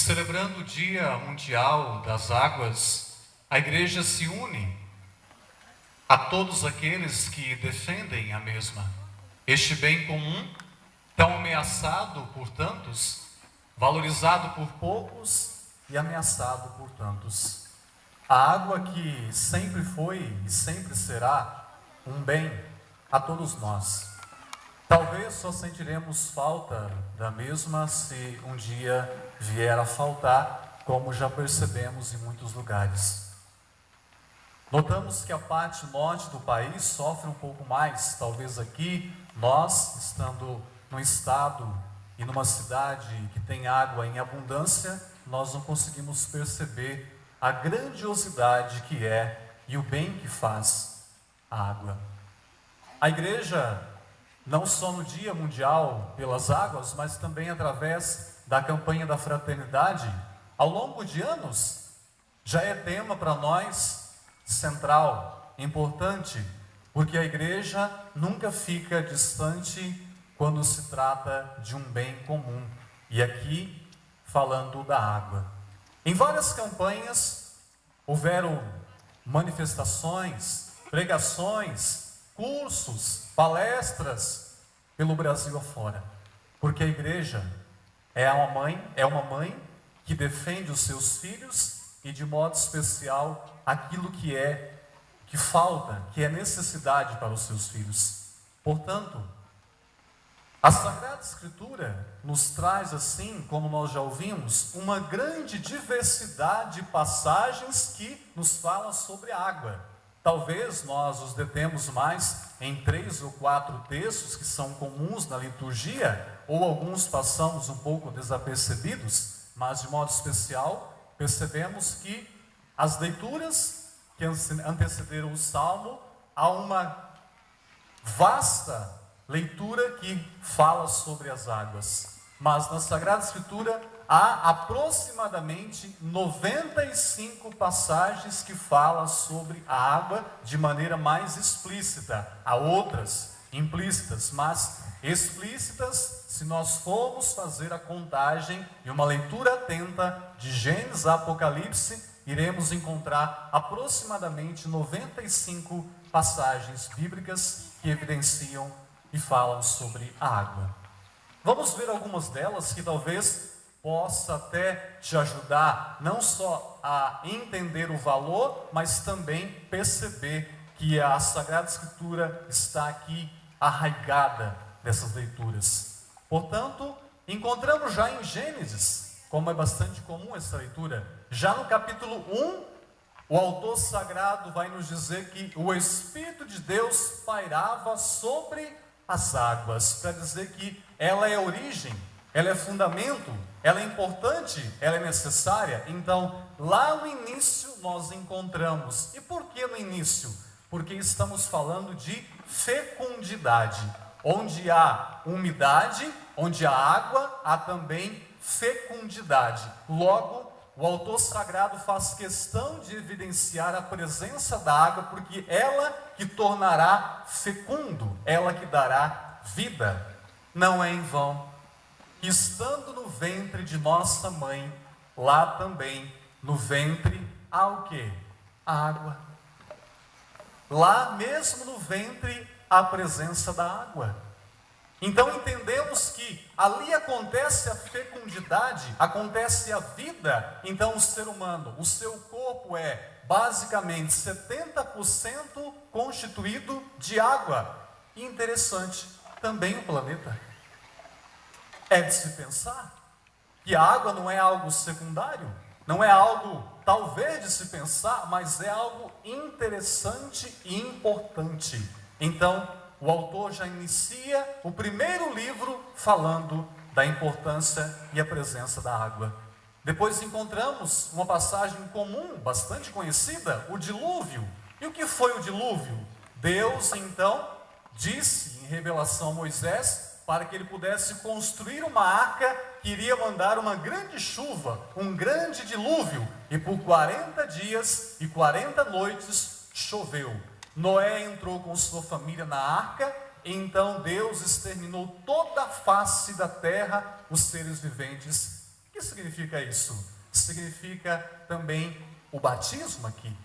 Celebrando o Dia Mundial das Águas, a Igreja se une a todos aqueles que defendem a mesma. Este bem comum, tão ameaçado por tantos, valorizado por poucos e ameaçado por tantos. A água que sempre foi e sempre será um bem a todos nós. Talvez só sentiremos falta da mesma se um dia vier a faltar, como já percebemos em muitos lugares. Notamos que a parte norte do país sofre um pouco mais. Talvez aqui, nós, estando num estado e numa cidade que tem água em abundância, nós não conseguimos perceber a grandiosidade que é e o bem que faz a água. A igreja, não só no Dia Mundial pelas Águas, mas também através da campanha da fraternidade, ao longo de anos, já é tema para nós central, importante, porque a igreja nunca fica distante quando se trata de um bem comum. E aqui, falando da água. Em várias campanhas, houveram manifestações, pregações, cursos, palestras pelo Brasil afora, porque a igreja é uma mãe que defende os seus filhos e de modo especial aquilo que falta, que é necessidade para os seus filhos. Portanto, a Sagrada Escritura nos traz, assim como nós já ouvimos, uma grande diversidade de passagens que nos falam sobre a água. Talvez nós os detemos mais em 3 ou 4 textos que são comuns na liturgia, ou alguns passamos um pouco desapercebidos, mas de modo especial percebemos que as leituras que antecederam o Salmo, há uma vasta leitura que fala sobre as águas. Mas na Sagrada Escritura há aproximadamente 95 passagens que falam sobre a água de maneira mais explícita. Há outras implícitas, mas explícitas, se nós formos fazer a contagem e uma leitura atenta de Gênesis a Apocalipse, iremos encontrar aproximadamente 95 passagens bíblicas que evidenciam e falam sobre a água. Vamos ver algumas delas que talvez possa até te ajudar não só a entender o valor, mas também perceber que a Sagrada Escritura está aqui arraigada nessas leituras. Portanto, encontramos já em Gênesis, como é bastante comum essa leitura, já no capítulo 1, o autor sagrado vai nos dizer que o Espírito de Deus pairava sobre as águas, para dizer que ela é origem, ela é fundamento, ela é importante, ela é necessária. Então, lá no início nós encontramos. E por que no início? Porque estamos falando de fecundidade. Onde há umidade, onde há água, há também fecundidade. Logo, o autor sagrado faz questão de evidenciar a presença da água, porque ela que tornará fecundo, ela que dará vida. Não é em vão que, estando no ventre de nossa mãe, lá também no ventre há o quê? A água. Lá mesmo no ventre há a presença da água. Então entendemos que ali acontece a fecundidade, acontece a vida. Então o ser humano, o seu corpo é basicamente 70% constituído de água. E interessante, também o planeta. É de se pensar que a água não é algo secundário, não é algo talvez de se pensar, mas é algo interessante e importante. Então, o autor já inicia o primeiro livro falando da importância e a presença da água. Depois encontramos uma passagem comum, bastante conhecida, o dilúvio. E o que foi o dilúvio? Deus, então, disse em revelação a Moisés para que ele pudesse construir uma arca que iria mandar uma grande chuva, um grande dilúvio. E por 40 dias e 40 noites choveu. Noé entrou com sua família na arca, e então Deus exterminou toda a face da terra, os seres viventes que que significa isso? Significa também o batismo aqui.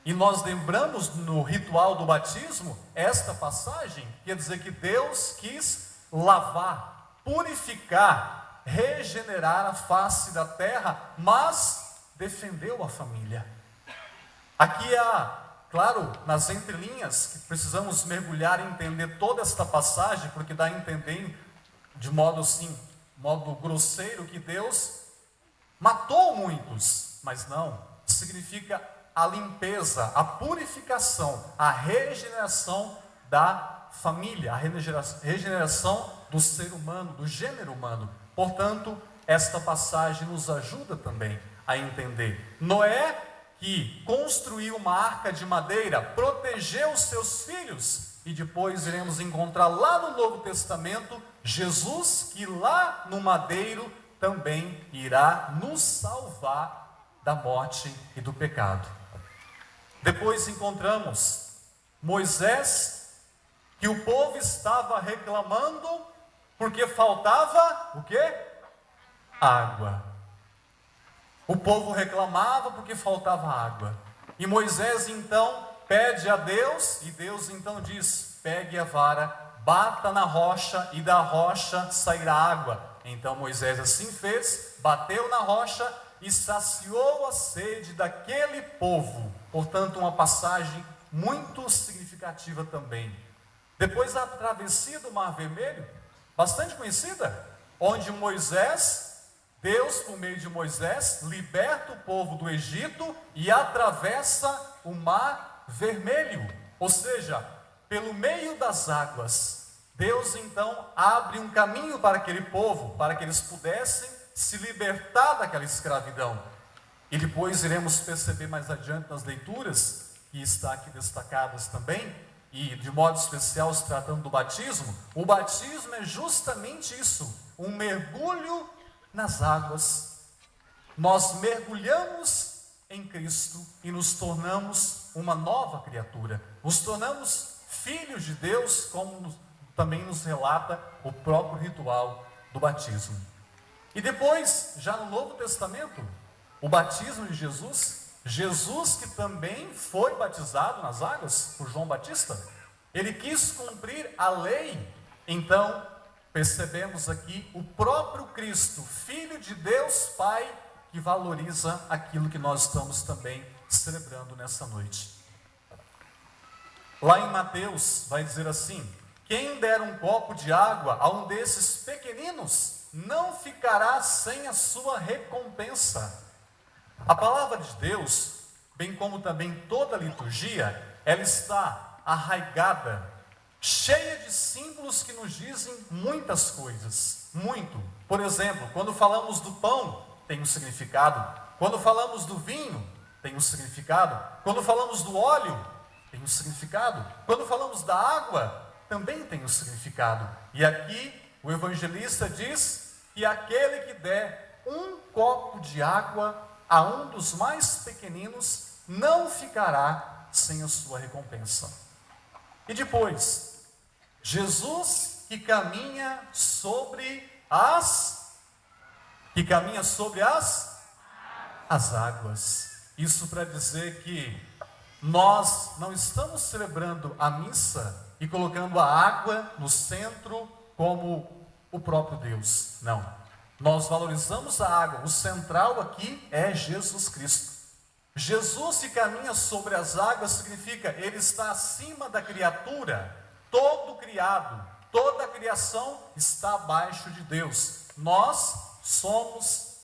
E nós lembramos no ritual do batismo, esta passagem, quer dizer que Deus quis lavar, purificar, regenerar a face da terra, mas defendeu a família. Aqui há, claro, nas entrelinhas, que precisamos mergulhar e entender toda esta passagem, porque dá a entender de modo assim, modo grosseiro, que Deus matou muitos, mas não, significa a limpeza, a purificação, a regeneração da família, a regeneração do ser humano, do gênero humano. Portanto, esta passagem nos ajuda também a entender. Noé, que construiu uma arca de madeira, protegeu os seus filhos, e depois iremos encontrar lá no Novo Testamento, Jesus, que lá no madeiro também irá nos salvar da morte e do pecado. Depois encontramos Moisés, que o povo estava reclamando porque faltava o quê? Água. O povo reclamava porque faltava água. E Moisés então pede a Deus, e Deus então diz: pegue a vara, bata na rocha, e da rocha sairá água. Então Moisés assim fez, bateu na rocha e saciou a sede daquele povo. Portanto, uma passagem muito significativa também. Depois a travessia do Mar Vermelho, bastante conhecida, onde Deus, por meio de Moisés, liberta o povo do Egito e atravessa o Mar Vermelho. Ou seja, pelo meio das águas, Deus então abre um caminho para aquele povo, para que eles pudessem se libertar daquela escravidão. E depois iremos perceber mais adiante nas leituras, que está aqui destacadas também, e de modo especial se tratando do batismo. O batismo é justamente isso, um mergulho nas águas. Nós mergulhamos em Cristo e nos tornamos uma nova criatura, nos tornamos filhos de Deus, como também nos relata o próprio ritual do batismo. E depois, já no Novo Testamento, o batismo de Jesus que também foi batizado nas águas por João Batista, ele quis cumprir a lei. Então, percebemos aqui o próprio Cristo, Filho de Deus Pai, que valoriza aquilo que nós estamos também celebrando nessa noite. Lá em Mateus, vai dizer assim: quem der um copo de água a um desses pequeninos, não ficará sem a sua recompensa. A palavra de Deus, bem como também toda a liturgia, ela está arraigada, cheia de símbolos que nos dizem muitas coisas, muito. Por exemplo, quando falamos do pão, tem um significado. Quando falamos do vinho, tem um significado. Quando falamos do óleo, tem um significado. Quando falamos da água, também tem um significado. E aqui o evangelista diz que aquele que der um copo de água a um dos mais pequeninos, não ficará sem a sua recompensa. E depois, Jesus que caminha sobre as águas. Isso para dizer que nós não estamos celebrando a missa e colocando a água no centro como o próprio Deus. Não. Nós valorizamos a água. O central aqui é Jesus Cristo. Jesus que caminha sobre as águas significa ele está acima da criatura. Todo criado, toda a criação está abaixo de Deus. Nós somos